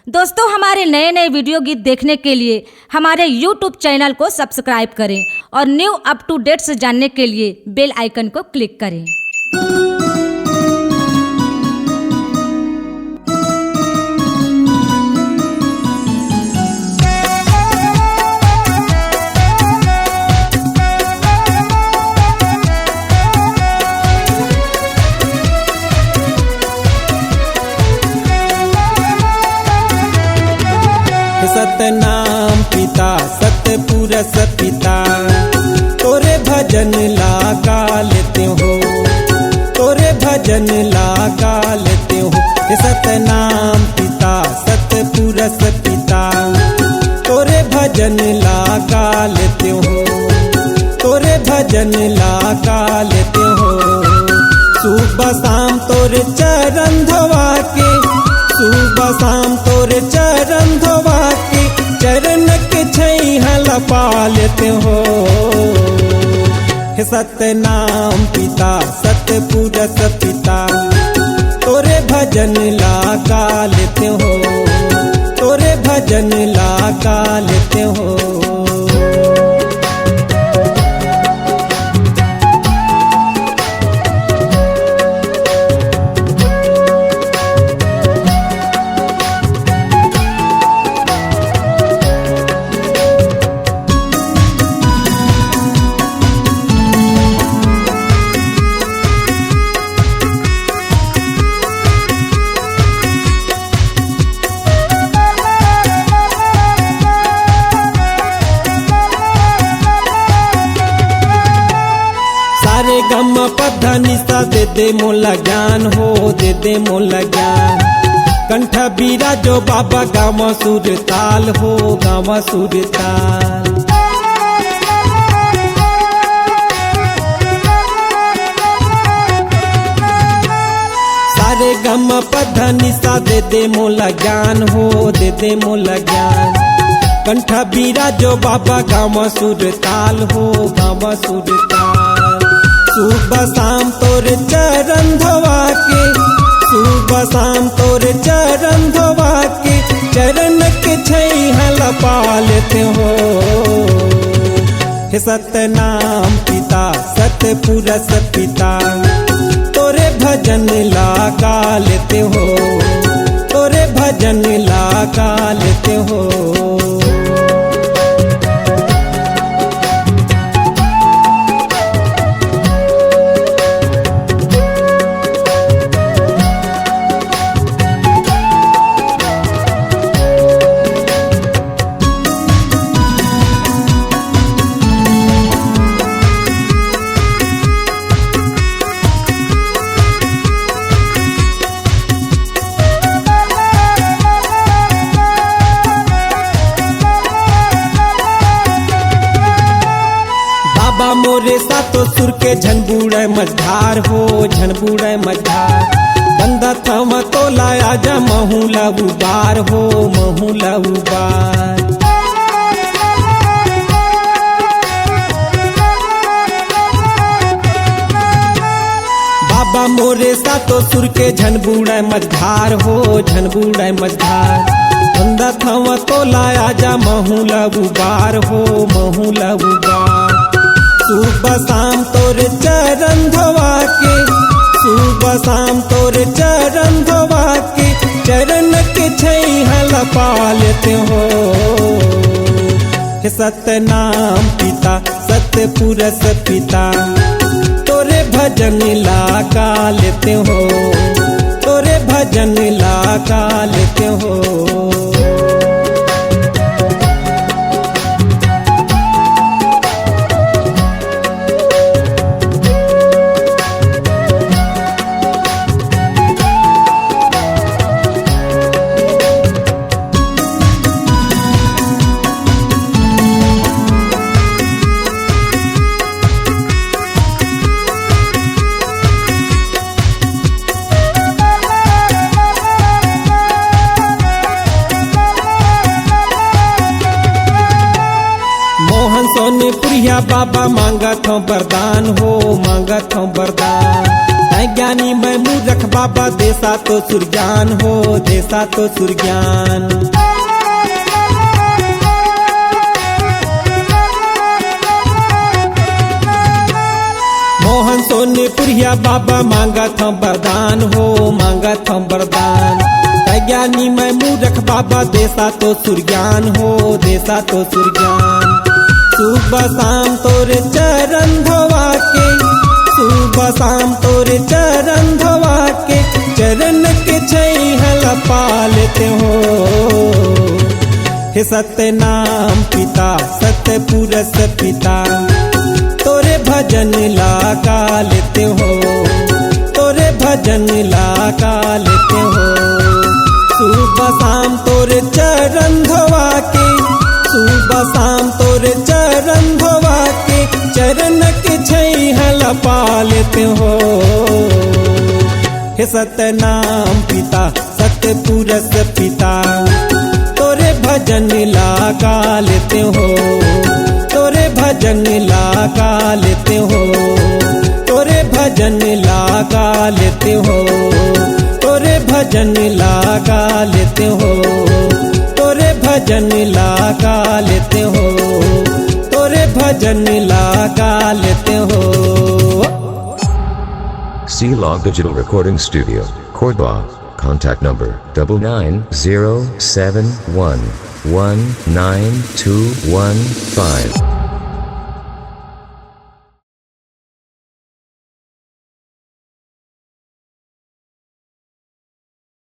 दोस्तों, हमारे नए नए वीडियो गीत देखने के लिए हमारे YouTube चैनल को सब्सक्राइब करें और न्यू अप टू डेट्स जानने के लिए बेल आइकन को क्लिक करें। सतनाम पिता सतपुरस पिता, तोरे भजन लागा लेते हो, तोरे भजन लागा लेते हो। सतनाम पिता सतपुरस पिता, तोरे भजन लागा लेते हो, तोरे भजन लागा लेते हो। सुबह शाम तोरे चरण धोवा के, सुबह शाम तोरे चरण धोवा के, चरण के छैहला पा लेते हो। हे सतनाम पिता सतपुरस पिता, तोरे भजन लागा लेते हो, तोरे भजन लागा लेते हो। सारे गम पधा निशा दे दे मोला ज्ञान हो, दे दे मोला ज्ञान। कंठ बीरा जो बाबा गाँव सुर ताल हो, गाँव सुर ताल। सारे गम पधा निशा दे दे मोला ज्ञान हो, दे दे मोला ज्ञान। कंठ बीरा जो बाबा गाँव सुर ताल हो, गाँव सुर ताल। सुबह शाम तोरे चरण धोवा के, सुबह शाम तोरे चरण धोवा के, चरण के छैहला पा लेते हो। हे सतनाम पिता सतपुरस पिता, तोरे भजन लागा लेते हो, तोरे भजन लागा लेते हो। बाबा मोरे सातो सुर के झनबूढ़े मझधार हो, झनबूढ़े मझधार। बंदा थम तो लाया जा महूला उबार हो, महूला उबार। बाबा मोरे सातो सुर के झनबूढ़े मझधार हो, झनबूढ़े मझधार। बंदा थम तो लाया जा महूला उबार हो, महूला उबार। सुबह शाम तोरे चरण धोवा के, सुबह शाम तोरे चरण धोवा के, चरण के छैहला पा लेते हो। हे सतनाम पिता सतपुरस पिता, तोरे भजन लागा लेते हो, तोरे भजन लागा लेते हो। सोने पुरिया बाबा मांगत हो वरदान हो, मांगत हो वरदान। मैं ज्ञानी मैं मूर्ख बाबा देसा तो सुरज्ञान हो, देसा तो सुरज्ञान। मोहन सोनेपुरिया बाबा मांगा था वरदान हो, मांगा था वरदान। ज्ञानी मैं मूर्ख बाबा देसा तो सुरज्ञान हो, देसा तो सुरज्ञान। सुबह शाम तोरे चरण धोवा के, सुबह शाम तोरे चरण धोवा के, चरण के छैहल पा लेते हो। हे सत्य नाम पिता सत्य पुरुष पिता, तोरे भजन लागा लेते हो, तोरे भजन लागा लेते हो। सुबह शाम तोरे चरण धोवा के, सुबह शाम तोरे चरण धोवा के, चरण के छैहल पा लेते हो। हे सत्य नाम पिता सत्य पुरुष पिता, तोरे भजन लागा लेते हो, तोरे भजन लागा लेते हो, तोरे भजन लागा लेते हो, तोरे भजन लागा लेते हो, तोरे भजन लागा लेते हो, तोरे भजन लागा लेते हो। C-Log Digital Recording Studio, Cordoba. Contact number 99071192115.